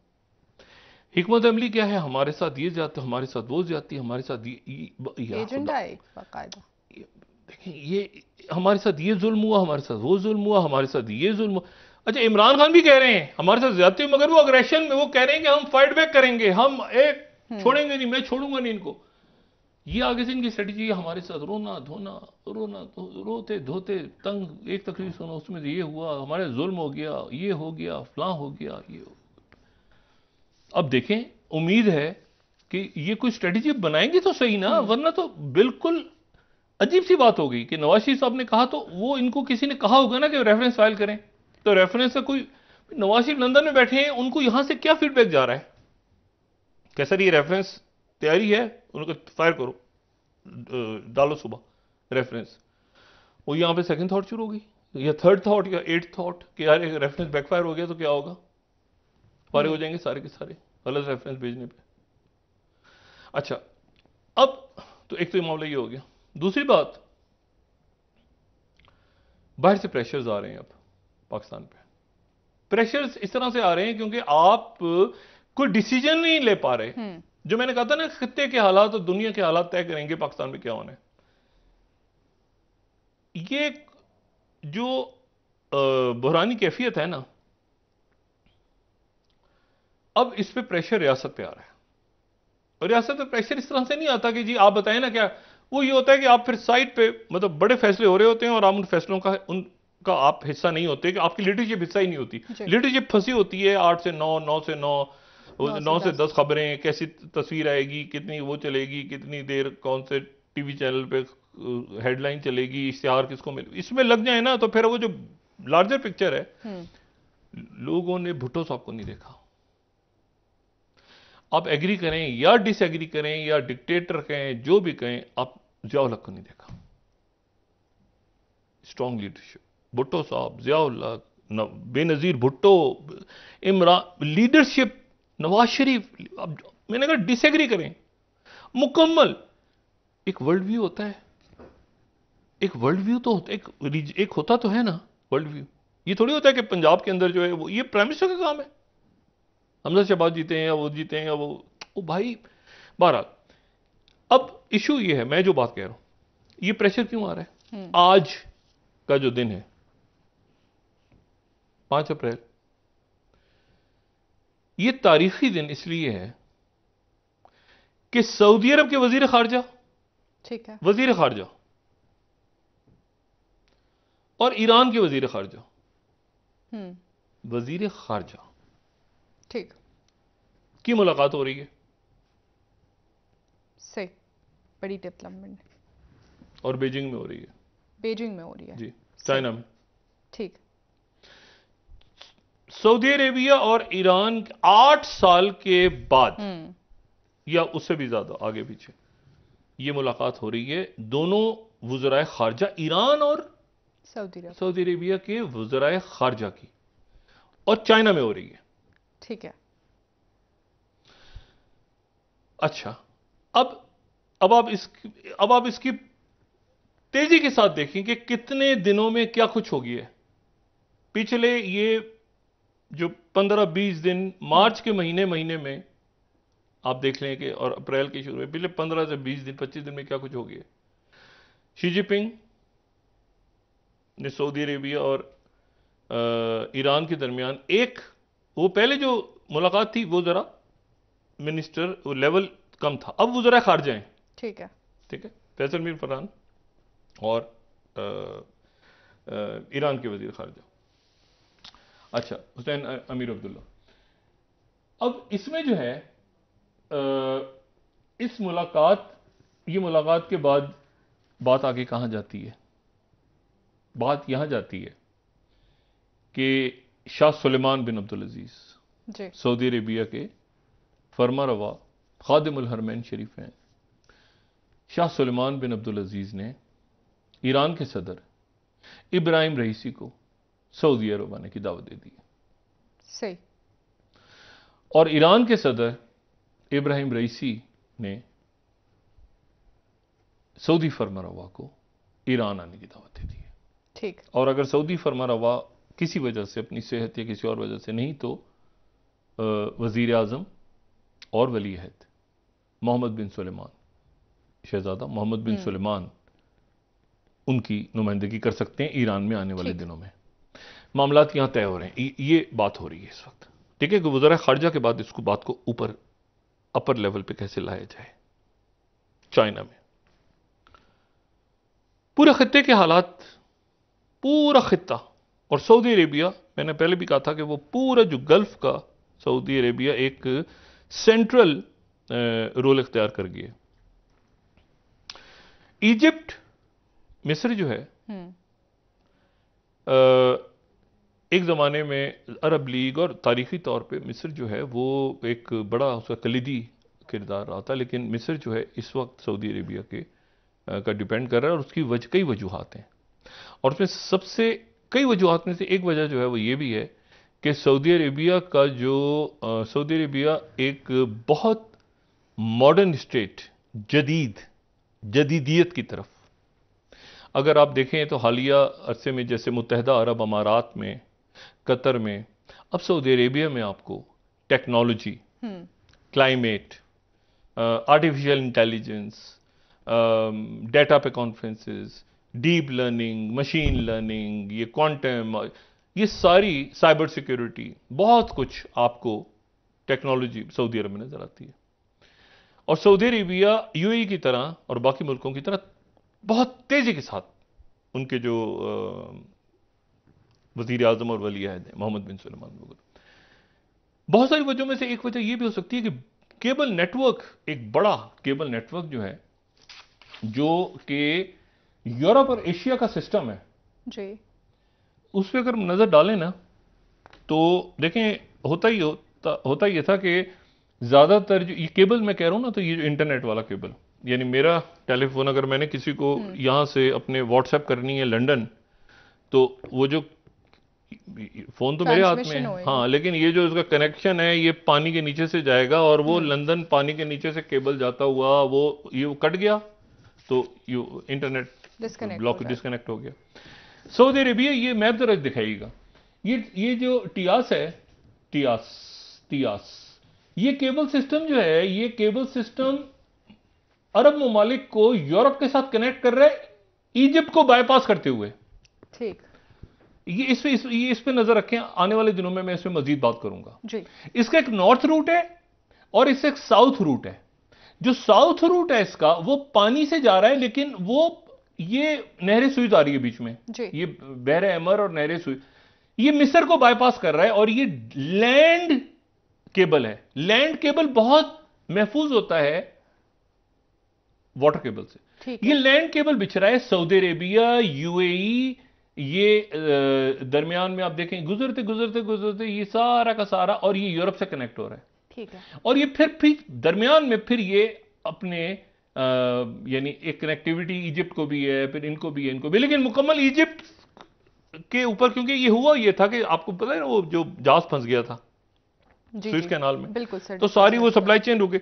हिकमत अमली क्या है? हमारे साथ ये जाते, हमारे साथ वो जाती, हमारे साथ एजेंडा है बाकायदा। देखें, ये हमारे साथ ये जुल्म हुआ, हमारे साथ वो जुल्म हुआ, हमारे साथ ये जुल्म हुआ। अच्छा, इमरान खान भी कह रहे हैं हमारे साथ ज्यादती, मगर वो अग्रेशन में वो कह रहे हैं कि हम फाइट बैक करेंगे, हम एक छोड़ेंगे नहीं, मैं छोड़ूंगा नहीं इनको। ये आगे से इनकी स्ट्रेटेजी है, हमारे साथ रोना धोना, रोते धोते तंग, एक तकरीर सुनो उसमें ये हुआ, हमारे जुल्म हो गया, ये हो गया, फलां हो गया, ये हो। अब देखें, उम्मीद है कि ये कोई स्ट्रेटेजी बनाएंगे तो सही ना, वरना तो बिल्कुल अजीब सी बात हो गई कि नवाज शरीफ साहब ने कहा तो वो इनको किसी ने कहा होगा ना कि रेफरेंस फाइल करें, तो रेफरेंस का कोई, नवाज शरीफ लंदन में बैठे हैं, उनको यहां से क्या फीडबैक जा रहा है? कैसा ये रेफरेंस तैयारी है, उनको फायर करो, डालो सुबह रेफरेंस। वो यहां पे सेकंड थॉट शुरू होगी, या थर्ड थॉट, या एट थॉट कि यार एक रेफरेंस बैकफायर हो गया तो क्या होगा, फायर हो जाएंगे सारे के सारे गलत रेफरेंस भेजने पे। अच्छा, अब तो एक तो ये मामला ये हो गया। दूसरी बात, बाहर से प्रेशर्स आ रहे हैं अब पाकिस्तान पे। प्रेशर्स इस तरह से आ रहे हैं क्योंकि आप कोई डिसीजन नहीं ले पा रहे। जो मैंने कहा था ना, खित्ते के हालात और दुनिया के हालात तय करेंगे पाकिस्तान में क्या होना है। ये जो बहरानी कैफियत है ना, अब इस पे प्रेशर रियासत पे आ रहा है। और रियासत पे प्रेशर इस तरह से नहीं आता कि जी आप बताएं ना क्या, वो ये होता है कि आप फिर साइड पे मतलब बड़े फैसले हो रहे होते हैं और आप उन फैसलों का उनका आप हिस्सा नहीं होते, कि आपकी लीडरशिप हिस्सा ही नहीं होती। लीडरशिप फंसी होती है 8 से 9, 9 से 9, 9 से 10 खबरें, कैसी तस्वीर आएगी, कितनी वो चलेगी, कितनी देर कौन से टीवी चैनल पे हेडलाइन चलेगी, इश्तिहार किसको मिले, इसमें लग जाए ना तो फिर वो जो लार्जर पिक्चर है, लोगों ने भुट्टो साहब को नहीं देखा। आप एग्री करें या डिसएग्री करें या डिक्टेटर कहें, जो भी कहें, आप जियाउल हक को नहीं देखा। स्ट्रॉन्ग लीडरशिप, भुट्टो साहब, जियाउल हक, बेनजीर भुट्टो, इमरान, लीडरशिप, नवाज शरीफ। अब मैंने कहा डिसएग्री करें, मुकम्मल एक वर्ल्ड व्यू होता है, एक वर्ल्ड व्यू तो होता, एक होता तो है ना वर्ल्ड व्यू। ये थोड़ी होता है कि पंजाब के अंदर जो है वो, ये प्राइम मिनिस्टर का काम है, हमजा शहबाज जीते हैं या वो जीते हैं या वो भाई। बहरहाल, अब इशू ये है, मैं जो बात कह रहा हूं, ये प्रेशर क्यों आ रहा है। आज का जो दिन है 5 अप्रैल, ये तारीखी दिन इसलिए है कि सऊदी अरब के वजीर खारजा, ठीक है, वजीर खारजा और ईरान के वजीर खारजा, वजीर खारजा ठीक, की मुलाकात हो रही है सही, बड़ी डेवलपमेंट, और बीजिंग में हो रही है। बीजिंग में हो रही है जी, चाइना में। ठीक। सऊदी अरेबिया और ईरान 8 साल के बाद या उससे भी ज्यादा आगे पीछे ये मुलाकात हो रही है, दोनों वुज़राए खारजा, ईरान और सऊदी अरेबिया के वुज़राए खारजा की, और चाइना में हो रही है। ठीक है। अच्छा, अब आप इसकी तेजी के साथ देखें कि कितने दिनों में क्या कुछ हो गया है। पिछले ये जो 15-20 दिन, मार्च के महीने में आप देख लें कि, और अप्रैल के शुरू में, पिछले 15 से 20 दिन 25 दिन में क्या कुछ हो गया। शी जिनपिंग ने सऊदी अरेबिया और ईरान के दरमियान एक, वो पहले जो मुलाकात थी वो जरा मिनिस्टर वो लेवल कम था, अब वो जरा खारजा हैं। ठीक है, फैसल मीर फरहान और ईरान के वजीर खारजा, अच्छा, हुसैन अमीर अब्दुल्ला। अब इसमें जो है इस ये मुलाकात के बाद बात आगे कहां जाती है। बात यहां जाती है कि शाह सुलेमान बिन अब्दुल अजीज सऊदी अरेबिया के फरमा रवा खादिमुल हरमैन शरीफ हैं। शाह सुलेमान बिन अब्दुल अजीज ने ईरान के सदर इब्राहिम रईसी को सऊदी अरब आने की दावत दे दी। सही। और ईरान के सदर इब्राहिम रईसी ने सऊदी फरमा रवा को ईरान आने की दावत दे दी है। ठीक। और अगर सऊदी फरमा रवा किसी वजह से, अपनी सेहत या किसी और वजह से नहीं, तो वजीर आजम और वली अहद मोहम्मद बिन सुलेमान, शहजादा मोहम्मद बिन सुलेमान, उनकी नुमाइंदगी कर सकते हैं ईरान में आने वाले दिनों में। मामलात यहां तय हो रहे हैं, ये बात हो रही है इस वक्त। ठीक है कि वज़ीर खारजा के बाद इसको बात को ऊपर अपर लेवल पे कैसे लाया जाए। चाइना में पूरे खित्ते के हालात, पूरा खित्ता और सऊदी अरेबिया, मैंने पहले भी कहा था कि वो पूरा जो गल्फ का सऊदी अरेबिया एक सेंट्रल रोल इख्तियार कर गया। इजिप्ट, मिस्र जो है, एक ज़माने में अरब लीग और तारीखी तौर पे मिस्र जो है वो एक बड़ा उसका किरदार रहा था, लेकिन मिस्र जो है इस वक्त सऊदी अरेबिया के का डिपेंड कर रहा है, और उसकी कई वजूहात हैं, और उसमें सबसे कई वजूहात में से एक वजह जो है वो ये भी है कि सऊदी अरेबिया का जो सऊदी अरेबिया एक बहुत मॉडर्न स्टेट, जदीदियत की तरफ, अगर आप देखें तो हालिया अरसे में जैसे मुत्तहदा अरब अमारात में, कतर में, अब सऊदी अरेबिया में आपको technology, climate, artificial intelligence, data पे conferences, deep learning, machine learning, ये क्वांटम, ये सारी साइबर सिक्योरिटी, बहुत कुछ आपको टेक्नोलॉजी सऊदी अरब में नजर आती है। और सऊदी अरेबिया यूएई की तरह और बाकी मुल्कों की तरह बहुत तेजी के साथ उनके जो वजीर आजम और वली अहद हैं मोहम्मद बिन सलमान वगैरह, बहुत सारी वजहों में से एक वजह यह भी हो सकती है कि केबल नेटवर्क, एक बड़ा केबल नेटवर्क जो है, जो कि यूरोप और एशिया का सिस्टम है जी, उस पर अगर नजर डालें ना तो देखें होता ये था कि ज्यादातर जो ये केबल मैं कह रहा हूं ना, तो ये जो इंटरनेट वाला केबल, यानी मेरा टेलीफोन अगर मैंने किसी को यहां से अपने व्हाट्सएप करनी है लंदन, तो वो जो फोन तो मेरे हाथ में है, हाँ, लेकिन ये जो उसका कनेक्शन है ये पानी के नीचे से जाएगा, और वो लंदन पानी के नीचे से केबल जाता हुआ ये कट गया तो इंटरनेट डिस्कनेक्ट हो गया। सऊदी अरेबिया ये मैप जरा दिखाइएगा, ये जो टियास है, टियास, ये केबल सिस्टम जो है, ये केबल सिस्टम अरब ममालिक को यूरोप के साथ कनेक्ट कर रहा है, इजिप्ट को बाईपास करते हुए। ठीक, ये इस पे नजर रखें, आने वाले दिनों में मैं इस पे मजीद बात करूंगा जी। इसका एक नॉर्थ रूट है और इससे एक साउथ रूट है। जो साउथ रूट है इसका, वो पानी से जा रहा है, लेकिन ये नहर सुइज आ रही है बीच में, ये बहर अहमर और नहर सुइज, ये मिस्र को बाईपास कर रहा है, और ये लैंड केबल है। लैंड केबल बहुत महफूज होता है वाटर केबल से। ये लैंड केबल बिछ रहा है सऊदी अरेबिया, यूएई, ये दरमियान में आप देखें गुजरते ये सारा का सारा, और ये यूरोप से कनेक्ट हो रहा है। ठीक है। और ये फिर दरमियान में फिर ये अपने यानी एक कनेक्टिविटी इजिप्ट को भी है, फिर इनको भी है, इनको भी, लेकिन मुकम्मल इजिप्ट के ऊपर, क्योंकि ये था कि आपको पता है ना वो जो जहाज फंस गया था स्विस कैनाल में, बिल्कुल सर, तो सारी वो सप्लाई चेन रुके।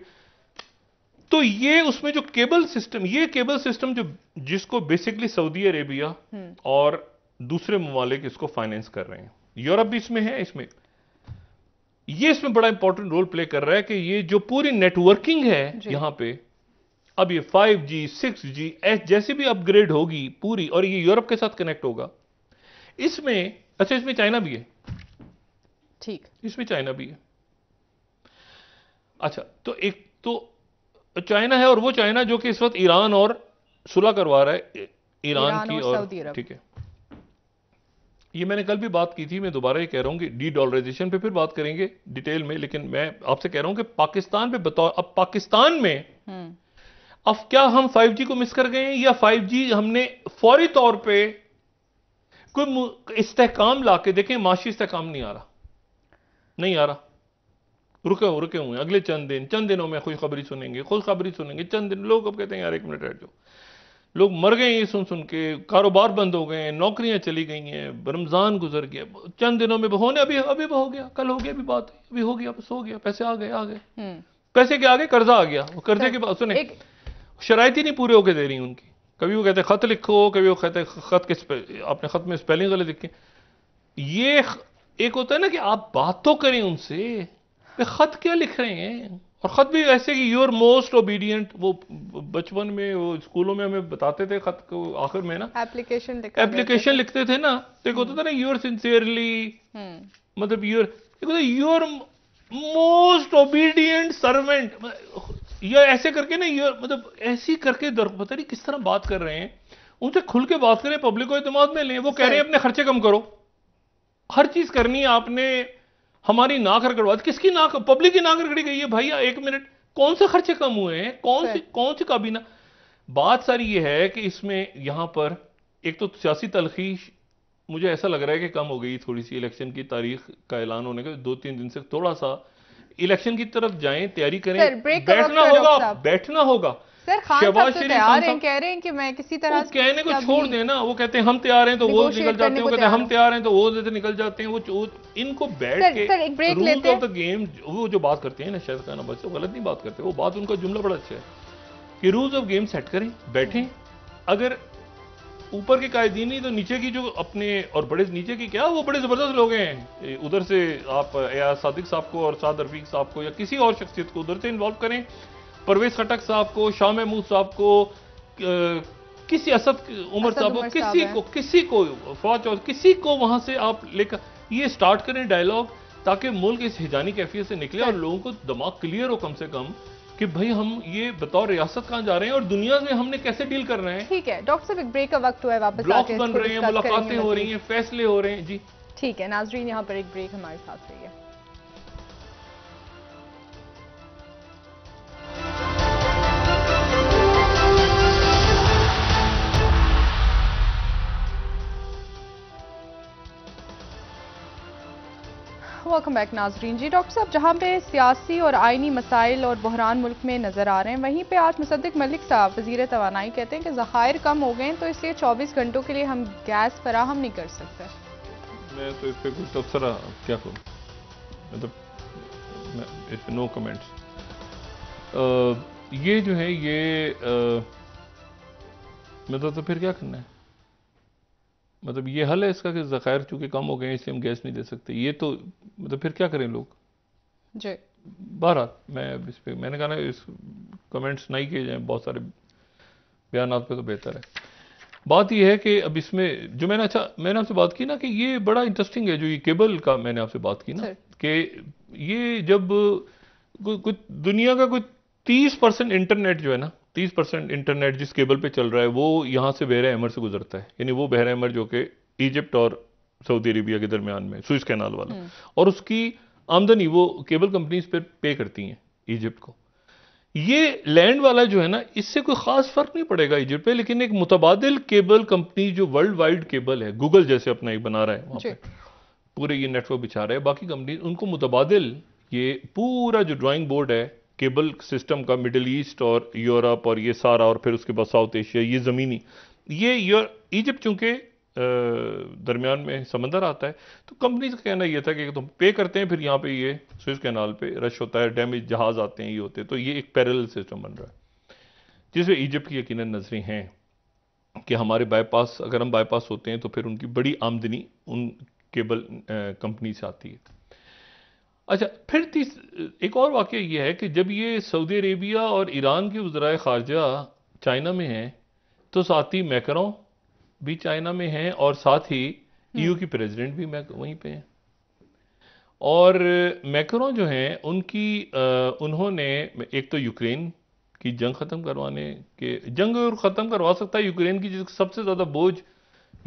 तो ये उसमें जो केबल सिस्टम जो जिसको बेसिकली सऊदी अरेबिया और दूसरे ममालिक इसको फाइनेंस कर रहे हैं, यूरोप भी इसमें है, इसमें बड़ा इंपॉर्टेंट रोल प्ले कर रहा है कि ये जो पूरी नेटवर्किंग है यहां पे, अब ये 5G 6G जैसे भी अपग्रेड होगी पूरी, और ये यूरोप के साथ कनेक्ट होगा। इसमें चाइना भी है। ठीक, इसमें चाइना भी है। अच्छा, तो एक तो चाइना है, और वो चाइना जो कि इस वक्त ईरान और सुलह करवा रहा है, ईरान की और सऊदी अरब। ठीक है, ये मैंने कल भी बात की थी, मैं दोबारा ये कह रहा हूं कि डी डॉलराइजेशन पे फिर बात करेंगे डिटेल में, लेकिन मैं आपसे कह रहा हूं कि पाकिस्तान पे बताओ, अब पाकिस्तान में अब क्या हम 5G को मिस कर गए हैं, या 5G हमने फौरी तौर पे कोई इस्तेहकाम लाके देखें, माशी इस्तेहकाम नहीं आ रहा, रुके हुए हैं। अगले चंद दिनों में खुशखबरी सुनेंगे। चंद दिन लोग अब कहते हैं यार एक मिनट बैठ जाओ, लोग मर गए ये सुन के, कारोबार बंद हो गए हैं, नौकरियां चली गई हैं, रमजान गुजर गया, चंद दिनों में होने अभी हो गया, कल हो गया, अभी बात अभी हो गया, बस हो गया, पैसे आ गए पैसे के आगे कर्जा आ गया, वो कर्जे के बाद सुने शराइत ही नहीं पूरे होके दे रही उनकी। कभी वो कहते खत लिखो, कभी वो कहते अपने खत में स्पेलिंग गलत लिखे। ये एक होता है ना कि आप बात तो करें उनसे, खत क्या लिख रहे हैं, और खत भी ऐसे कि यूर मोस्ट ओबीडियंट, वो बचपन में वो स्कूलों में हमें बताते थे खत को आखिर में ना एप्लीकेशन लिखते थे ना, तो एक होता था ना यूर सिंसियरली, मतलब यूर मोस्ट ओबीडियंट सर्वेंट, या ऐसे करके ना, मतलब ऐसी करके पता नहीं किस तरह बात कर रहे हैं। उनसे खुल के बात करें, पब्लिक को एतमाद में लें। वो कह रहे हैं अपने खर्चे कम करो, हर चीज करनी है आपने, हमारी नाक रगड़वा, किसकी नाक, पब्लिक की नाक रगड़ी गई है भैया, एक मिनट, कौन से खर्चे कम हुए हैं, कौन सी काबीना। बात सारी ये है कि इसमें यहां पर एक तो सियासी तलखीश मुझे ऐसा लग रहा है कि कम हो गई थोड़ी सी, इलेक्शन की तारीख का ऐलान होने के 2-3 दिन से थोड़ा सा इलेक्शन की तरफ जाएं, तैयारी करें, सर, break का बैठना वक्त है, होगा, डॉक्टर साहब। बैठना होगा। सर, खान साहब शहबाज तो शरीफ तैयार खान हैं, साहब कह रहे हैं कि मैं किसी तरह वो कहने को कभी छोड़ देना, वो कहते हैं हम तैयार हैं तो वो निकल negotiate जाते करने हैं, वो को कहते हैं हम तैयार तैयार हैं तो वो देते निकल जाते हैं। इनको बैठ सर, के सर, एक break रूल्स लेते ऑफ द गेम, वो जो बात करते हैं ना, शायद खाना बस गलत नहीं बात करते, वो बात उनका जुमला बड़ा अच्छा है कि रूल्स ऑफ गेम सेट करें, बैठें। अगर ऊपर के कायदीन नहीं तो नीचे की जो अपने, और बड़े नीचे की क्या, वो बड़े जबरदस्त लोग हैं, उधर से आप या सादिक साहब को और साद रफीक साहब को या किसी और शख्सियत को उधर से इन्वॉल्व करें, परवेज खटक साहब को, शाह महमूद साहब को, किसी असद उमर साहब को, किसी को फौज और किसी को वहां से आप लेकर ये स्टार्ट करें डायलॉग, ताकि मुल्क इस हिजानी कैफियत से निकले और लोगों को दिमाग क्लियर हो कम से कम कि भाई हम ये बतौर रियासत कहां जा रहे हैं और दुनिया से हमने कैसे डील कर रहे हैं। ठीक है डॉक्टर साहब, एक ब्रेक का वक्त हुआ है, वापस ब्लॉक्स बन रहे हैं, मुलाकातें हो रही हैं, फैसले हो रहे हैं। जी ठीक है नाजरीन, यहाँ पर एक ब्रेक हमारे साथ रही है। वेलकम बैक नाजरीन। जी डॉक्टर साहब, जहाँ पे सियासी और आइनी मसाइल और बहरान मुल्क में नज़र आ रहे हैं, वहीं पे आज मुसद्दिक मलिक साहब वज़ीर तवानाई कहते हैं कि ज़खायर कम हो गए हैं, तो इसलिए 24 घंटों के लिए हम गैस फराहम नहीं कर सकते। मैं तो इस पर कुछ तबसरा क्या करूँ, मतलब इस पर नो कमेंट्स। ये जो है ये मतलब तो फिर क्या करना है, मतलब ये हल है इसका कि ज़खायर चूंकि कम हो गए हैं इसलिए हम गैस नहीं दे सकते, ये तो मतलब फिर क्या करें लोग जी। बहरहाल मैं इस पे मैंने कहा ना, इस कमेंट्स नहीं किए जाएं बहुत सारे बयानात पे, तो बेहतर है। बात यह है कि अब इसमें जो मैंने आपसे बात की ना कि ये बड़ा इंटरेस्टिंग है, जो ये केबल का मैंने आपसे बात की ना कि ये जब कुछ दुनिया का कुछ 30% इंटरनेट जो है ना, 30% इंटरनेट जिस केबल पे चल रहा है वो यहाँ से बहर अहमर से गुजरता है, यानी वो बहर अहमर जो कि इजिप्ट और सऊदी अरेबिया के दरमियान में सुइस कैनाल वाला, और उसकी आमदनी वो केबल कंपनीज पर पे करती हैं इजिप्ट को। ये लैंड वाला जो है ना, इससे कोई खास फर्क नहीं पड़ेगा इजिप्ट पे, लेकिन एक मुतबादिल केबल कंपनी जो वर्ल्ड वाइड केबल है, गूगल जैसे अपना एक बना रहा है वहां पे पूरे ये नेटवर्क बिछा रहा है, बाकी कंपनी उनको मुतबादिल ये पूरा जो ड्राइंग बोर्ड है केबल सिस्टम का, मिडिल ईस्ट और यूरोप और ये सारा, और फिर उसके बाद साउथ एशिया, ये ज़मीनी, ये इजिप्ट चूंकि दरमियान में समंदर आता है, तो कंपनी का कहना यह था कि तुम पे करते हैं, फिर यहाँ पे ये स्विस कैनाल पे रश होता है, डैमेज जहाज आते हैं, ये होते हैं, तो ये एक पैरेलल सिस्टम बन रहा है जिसमें इजिप्ट की यकीनन नजरें हैं कि हमारे बाईपास, अगर हम बाईपास होते हैं तो फिर उनकी बड़ी आमदनी उन केबल कंपनी से आती है। अच्छा, फिर एक और वाकया यह है कि जब ये सऊदी अरेबिया और ईरान की वज़राए ख़ारजा चाइना में हैं, तो साथ ही मैक्रों भी चाइना में हैं और साथ ही ईयू की प्रेसिडेंट भी वहीं पे हैं। और मैक्रों जो हैं उनकी उन्होंने एक तो यूक्रेन की जंग ख़त्म करवाने के, जंग और ख़त्म करवा सकता है यूक्रेन की, जिसका सबसे ज़्यादा बोझ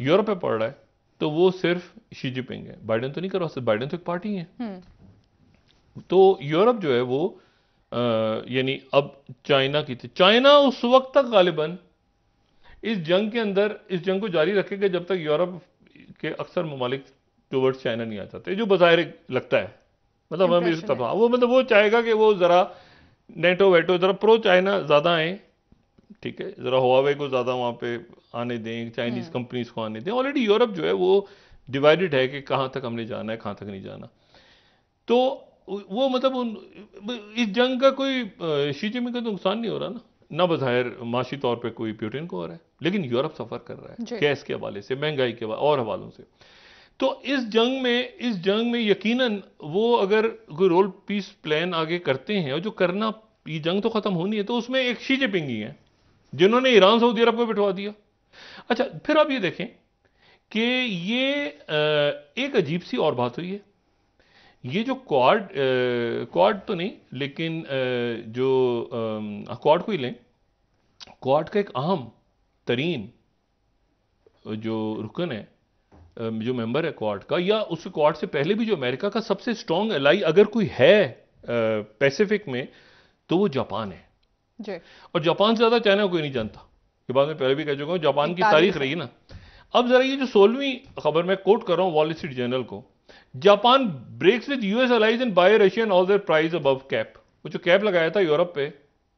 यूरोप पे पड़ रहा है, तो वो सिर्फ शी जिनपिंग है, बाइडेन तो नहीं करवा सकते, बाइडेन तो एक पार्टी है। तो यूरोप जो है वो यानी अब चाइना की थी, चाइना उस वक्त तक गालिबन इस जंग के अंदर इस जंग को जारी रखेगा जब तक यूरोप के अक्सर ममालिक टूवर्ड्स चाइना नहीं आ जाते, जो बज़ाहिर लगता है, मतलब हम इस तरफ वो मतलब वो चाहेगा कि वो जरा नेटो वेटो जरा प्रो चाइना ज्यादा आए, ठीक है, जरा हुआवे को ज्यादा वहां पे आने दें, चाइनीज कंपनीज को आने दें। ऑलरेडी यूरोप जो है वो डिवाइडेड है कि कहां तक हमने जाना है, कहां तक नहीं जाना। तो वो मतलब इस जंग का कोई शी जिनपिंग का तो नुकसान नहीं हो रहा ना बज़ाहिर माशी तौर पे कोई प्यूटिन को हो रहा है, लेकिन यूरोप सफर कर रहा है गैस के हवाले से, महंगाई के और हवालों से। तो इस जंग में यकीनन वो अगर कोई रोल पीस प्लान आगे करते हैं, और जो करना, ये जंग तो खत्म होनी है, तो उसमें एक शी जिनपिंग ही है जिन्होंने ईरान सऊदी अरब को बिठवा दिया। अच्छा, फिर आप ये देखें कि ये एक अजीब सी और बात हुई है, ये जो क्वाड तो नहीं, लेकिन जो क्वाड को ही लें, क्वाड का एक अहम तरीन जो रुकन है, जो मेंबर है क्वाड का, या उस क्वाड से पहले भी जो अमेरिका का सबसे स्ट्रांग एलाई अगर कोई है पैसिफिक में, तो वो जापान है जी। और जापान से ज्यादा चाइना को कोई नहीं जानता, ये बात मैं पहले भी कह चुका हूं, जापान की तारीख रही ना। अब जरा ये जो 16वीं खबर मैं कोट कर रहा हूं वॉल स्ट्रीट जर्नल को, Japan breaks with US allies and buy Russian oil there price above cap. वो जो कैप लगाया था यूरोप पे,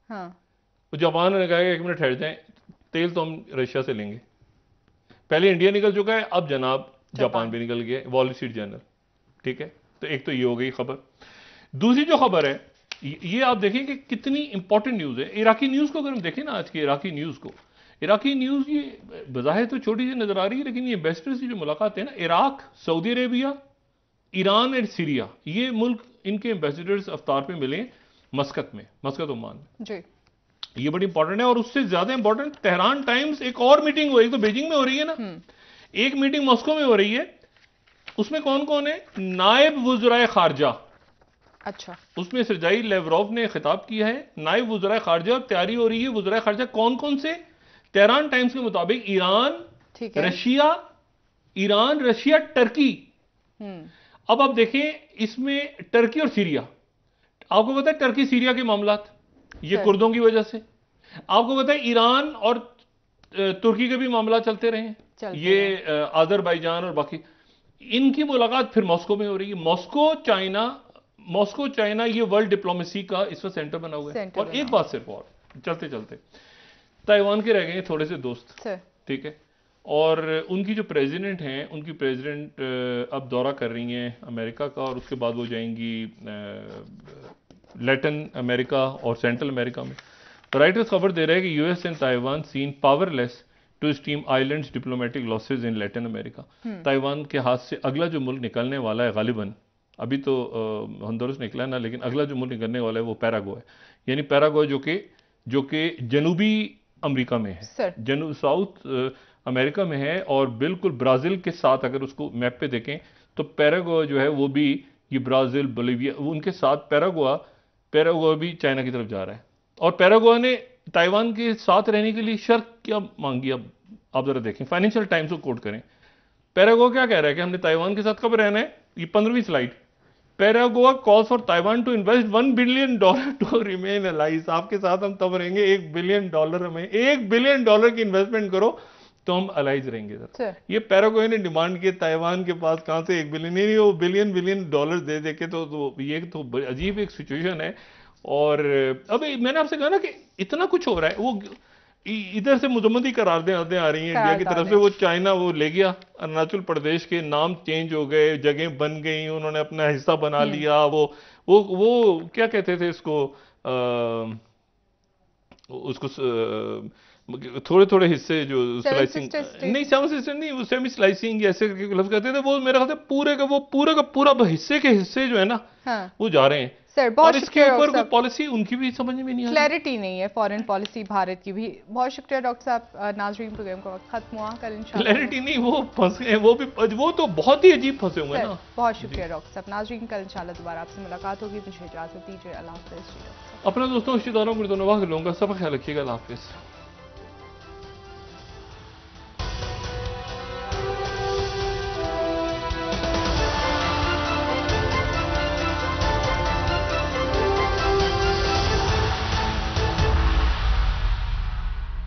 हाँ। वो जापान ने कहा कि एक मिनट ठहर जाएं, तेल तो हम रशिया से लेंगे। पहले इंडिया निकल चुका है, अब जनाब जापान भी निकल गया, वॉल स्ट्रीट जर्नल। ठीक है, तो एक तो ये हो गई खबर। दूसरी जो खबर है, ये आप देखें कि कितनी इंपॉर्टेंट न्यूज है। इराकी न्यूज को अगर हम देखें ना, आज की इराकी न्यूज को, इराकी न्यूज ये बज़ाहिर तो छोटी सी नजर आ रही है, लेकिन ये एम्बेसडर से जो मुलाकात है ना, Iraq, Saudi Arabia, Iran and Syria, ये मुल्क, इनके एम्बेसडर्स अफ्तार पे मिले मस्कत में, मस्कत ओमान में जी। ये बड़ी इंपॉर्टेंट है। और उससे ज्यादा इंपॉर्टेंट, तेहरान टाइम्स एक और मीटिंग हो रही है, तो बीजिंग में हो रही है ना, एक मीटिंग मॉस्को में हो रही है। उसमें कौन कौन है? नायब वुज़राए खारजा। अच्छा। उसमें सरजाई लेवरोव ने खिताब किया है, नायब वुज़राए खारजा। तैयारी हो रही है वुज़राए खारजा कौन कौन से? तेहरान टाइम्स के मुताबिक ईरान, रशिया, टर्की। अब आप देखें इसमें टर्की और सीरिया। आपको पता है टर्की सीरिया के मामला, ये कुर्दों की वजह से। आपको पता है ईरान और तुर्की के भी मामला चलते रहे हैं, ये अजरबैजान और बाकी। इनकी मुलाकात फिर मॉस्को में हो रही है। मॉस्को चाइना ये वर्ल्ड डिप्लोमेसी का इस वक्त सेंटर बना हुआ है। और एक बात सिर्फ और, चलते चलते, ताइवान के रह गए थोड़े से दोस्त, ठीक है, और उनकी जो प्रेसिडेंट हैं, उनकी प्रेसिडेंट अब दौरा कर रही हैं अमेरिका का, और उसके बाद वो जाएंगी लैटिन अमेरिका और सेंट्रल अमेरिका में। राइटर्स खबर दे रहे हैं कि US and Taiwan seen powerless to stem island's diplomatic losses in Latin America. Taiwan के हाथ से अगला जो मुल्क निकलने वाला है, गालिबन अभी तो होंडुरस निकला है ना, लेकिन अगला जो मुल्क निकलने वाला है वो पैराग्वे है। यानी पैराग्वे जो कि जनूबी अमेरिका में है, साउथ अमेरिका में है, और बिल्कुल ब्राजील के साथ अगर उसको मैप पे देखें तो पैराग्वे जो है वो भी, ये ब्राजील, बोलिविया, उनके साथ पैराग्वे भी चाइना की तरफ जा रहा है। और पैराग्वे ने ताइवान के साथ रहने के लिए शर्त क्या मांगी, अब आप जरा देखें, फाइनेंशियल टाइम्स को कोट करें। पैराग्वे क्या कह रहा है कि हमने ताइवान के साथ कब रहना है, ये 15वीं slide. Paraguay calls for Taiwan to invest $1 billion to remain allies. आपके साथ हम तब रहेंगे, $1 बिलियन, हमें $1 बिलियन की इन्वेस्टमेंट करो तो हम अलाइज रहेंगे। ये पैराग्वे ने डिमांड की, ताइवान के पास कहां से $1 बिलियन, नहीं वो बिलियन डॉलर दे के, तो ये तो अजीब एक सिचुएशन है। और अब मैंने आपसे कहा ना कि इतना कुछ हो रहा है, वो इधर से मुजम्मदी करारदें आ रही हैं इंडिया की तरफ से। वो चाइना वो ले गया, अरुणाचल प्रदेश के नाम चेंज हो गए, जगह बन गई, उन्होंने अपना हिस्सा बना लिया। वो क्या कहते थे इसको, थोड़े थोड़े हिस्से जो स्लाइसिंग, नहीं सेवन सिस्टर नहीं, वो सेमी स्लाइसिंग ऐसे करके लफ्ज कहते थे, वो मेरे ख्याल से पूरे का पूरा हिस्से के हिस्से जो है ना, वो जा रहे हैं। सर, और इसके ऊपर कोई पॉलिसी उनकी भी समझ में नहीं आ रही, क्लैरिटी नहीं है फॉरेन पॉलिसी भारत की भी। बहुत शुक्रिया डॉक्टर साहब। नाज़रीन, प्रोग्राम का वक्त खत्म हुआ, कल इंशाल्लाह क्लैरिटी नहीं, वो फंस गए, वो तो बहुत ही अजीब फंसे हुए ना। बहुत शुक्रिया डॉक्टर साहब। नाज़रीन, कल इंशाल्लाह दोबारा आपसे मुलाकात होगी, मुझे इजाजत दीजिए, अल्लाह हाफ़िज़। अपने दोस्तों, रिश्तेदारों, मुर्दों, नवाह लोगों का सब ख्याल रखिएगा, अल्लाह हाफ़िज़।